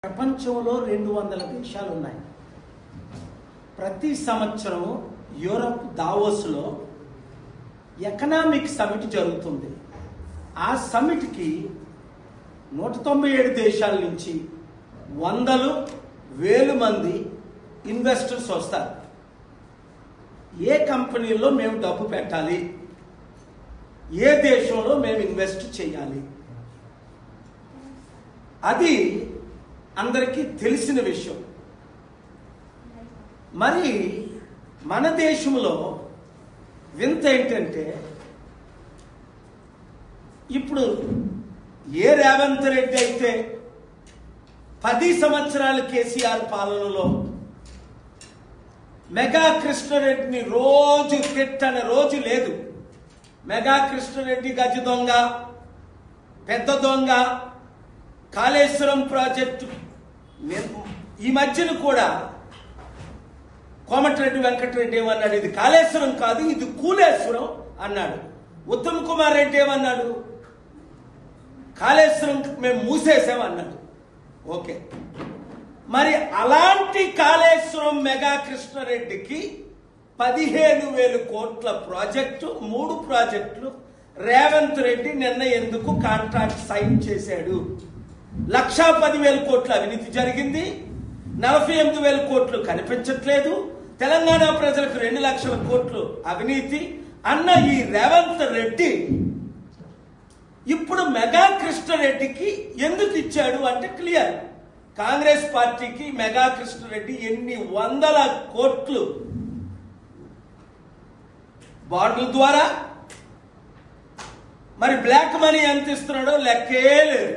ప్రపంచంలో 200 దేశాలు ఉన్నాయి. ప్రతి సంవత్సరం యూరప్ దావోస్లో ఎకనామిక్ సమిట్ జరుగుతుంది. ఆ సమిట్కి 197 దేశాల నుంచి వందలు వేలు మంది ఇన్వెస్టర్స్ వస్తారు. ఏ కంపెనీలో మేము డబ్బు పెట్టాలి, ఏ దేశంలో మేము ఇన్వెస్ట్ చేయాలి, అది అందరికీ తెలిసిన విషయం. మరి మన దేశంలో వింత ఏంటంటే, ఇప్పుడు ఏ రేవంత్ రెడ్డి అయితే 10 సంవత్సరాలు కేసీఆర్ పాలనలో మెగా కృష్ణారెడ్డిని రోజు తిట్టని రోజు లేదు. మెగా కృష్ణారెడ్డి గజ దొంగ, పెద్ద దొంగ, కాళేశ్వరం ప్రాజెక్టు. ఈ మధ్యన కూడా కోమటిరెడ్డి వెంకటరెడ్డి ఏమన్నాడు, ఇది కాళేశ్వరం కాదు, ఇది కూలేశ్వరం అన్నాడు. ఉత్తమ్ కుమార్ రెడ్డి ఏమన్నాడు, కాళేశ్వరం మేము మూసేసామన్నాడు. ఓకే, మరి అలాంటి కాళేశ్వరం మెగా కృష్ణారెడ్డికి 15,000 కోట్ల ప్రాజెక్టు, 3 ప్రాజెక్టులు రేవంత్ రెడ్డి నిన్న ఎందుకు కాంట్రాక్ట్ సైన్ చేశాడు? 1,10,000 కోట్ల అవినీతి జరిగింది, 48,000 కోట్లు కనిపించట్లేదు. తెలంగాణ ప్రజలకు 2 లక్షల కోట్లు అవినీతి అన్న ఈ రేవంత్ రెడ్డి ఇప్పుడు మెగా కృష్ణారెడ్డికి ఎందుకు ఇచ్చాడు అంటే క్లియర్. కాంగ్రెస్ పార్టీకి మెగా కృష్ణారెడ్డి ఎన్ని వందల కోట్లు బాండ్ల ద్వారా, మరి బ్లాక్ మనీ ఎంత ఇస్తున్నాడో లెక్కే లేదు.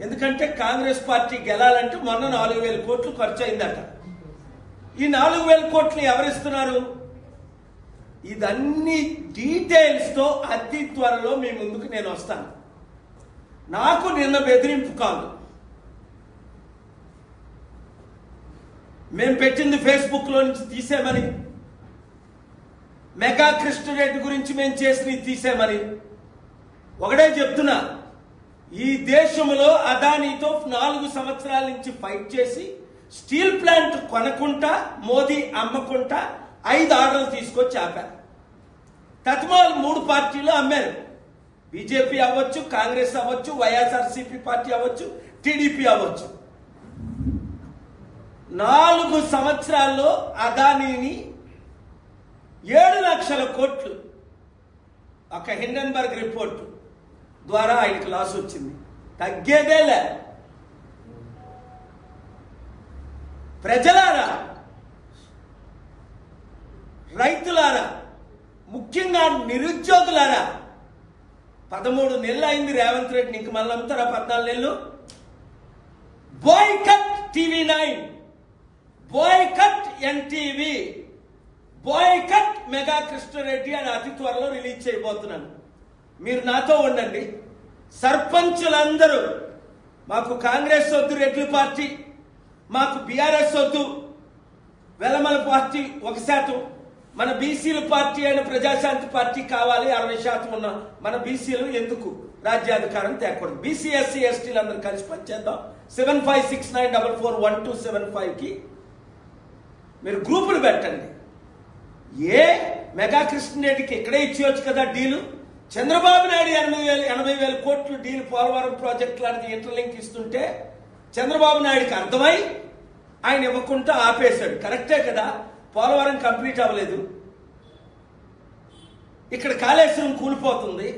ఎందుకంటే కాంగ్రెస్ పార్టీ గెలాలంటే మొన్న 4,000 కోట్లు ఖర్చు అయిందట. ఈ 4,000 కోట్లు ఎవరిస్తున్నారు? ఇదన్నీ డీటెయిల్స్ తో అతి త్వరలో మీ ముందుకు నేను వస్తాను. నాకు నిన్న బెదిరింపు కాదు, మేము పెట్టింది ఫేస్బుక్ లో నుంచి తీసేమని, మెగా కృష్ణారెడ్డి గురించి మేము చేసి తీసేమని. ఒకటే చెప్తున్నా, ఈ దేశంలో అదానీతో 4 సంవత్సరాల నుంచి ఫైట్ చేసి స్టీల్ ప్లాంట్ కొనకుండా మోదీ అమ్మకుండా 5 ఆర్డర్లు తీసుకొచ్చి ఆపారు. తత్మాలు 3 పార్టీలు అమ్మారు. బీజేపీ అవ్వచ్చు, కాంగ్రెస్ అవ్వచ్చు, వైఎస్ఆర్సీపీ పార్టీ అవ్వచ్చు, టీడీపీ అవ్వచ్చు. 4 సంవత్సరాల్లో అదానీని 7 లక్షల కోట్లు ఒక హిండెన్బర్గ్ రిపోర్ట్ ద్వారా ఆయనకు లాస్ వచ్చింది. తగ్గేదేలే. ప్రజలారా, రైతులారా, ముఖ్యంగా నిరుద్యోగులారా, 13 నెలలు అయింది రేవంత్ రెడ్డిని, ఇంక మళ్ళీ అమ్ముతారా 14 నెలలు? Boycott TV9, boycott NTV, boycott mega Krishna Reddy అని అతి త్వరలో రిలీజ్ చేయబోతున్నాను. మీరు నాతో ఉండండి. సర్పంచులందరూ, మాకు కాంగ్రెస్ వద్దు, రెడ్డి పార్టీ, మాకు బీఆర్ఎస్ వద్దు, వెలమల పార్టీ 1%, మన బీసీల పార్టీ అయిన ప్రజాశాంతి పార్టీ కావాలి, 60% ఉన్న మన బీసీలు ఎందుకు రాజ్యాధికారం తేకూడదు? బీసీ ఎస్సీ ఎస్టీలు అందరూ కలిసి పనిచేద్దాం. 7569441275కి మీరు గ్రూపులు పెట్టండి. ఏ మెగా కృష్ణారెడ్డికి ఇక్కడే ఇచ్చేయచ్చు కదా డీలు. చంద్రబాబు నాయుడు 80,000 కోట్లు డీల్ పోలవరం ప్రాజెక్ట్ లాంటి ఇంటర్లింక్ ఇస్తుంటే చంద్రబాబు నాయుడికి అర్థమై ఆయన ఇవ్వకుండా ఆపేశాడు. కరెక్టే కదా, పోలవరం కంప్లీట్ అవ్వలేదు, ఇక్కడ కాళేశ్వరం కూలిపోతుంది.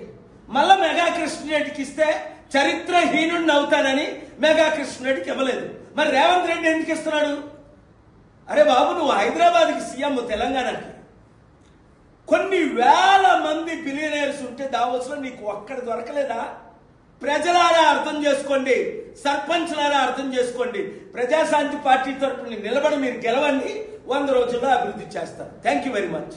మళ్ళా మెగా కృష్ణారెడ్డికి ఇస్తే చరిత్రహీనుడిని అవుతానని మెగా కృష్ణారెడ్డికి ఇవ్వలేదు. మరి రేవంత్ రెడ్డి ఎందుకు ఇస్తున్నాడు? అరే బాబు, నువ్వు హైదరాబాద్కి సీఎం, తెలంగాణకి కొన్ని వేల మంది బిలియనర్స్ ఉంటే దావోస్లో నీకు ఒక్కడి దొరకలేదా? ప్రజలారా అర్థం చేసుకోండి, సర్పంచ్లారా అర్థం చేసుకోండి. ప్రజాశాంతి పార్టీ తరపున నిలబడి మీరు గెలవండి, 100 రోజుల్లో అభివృద్ధి చేస్తారు. Thank you very much.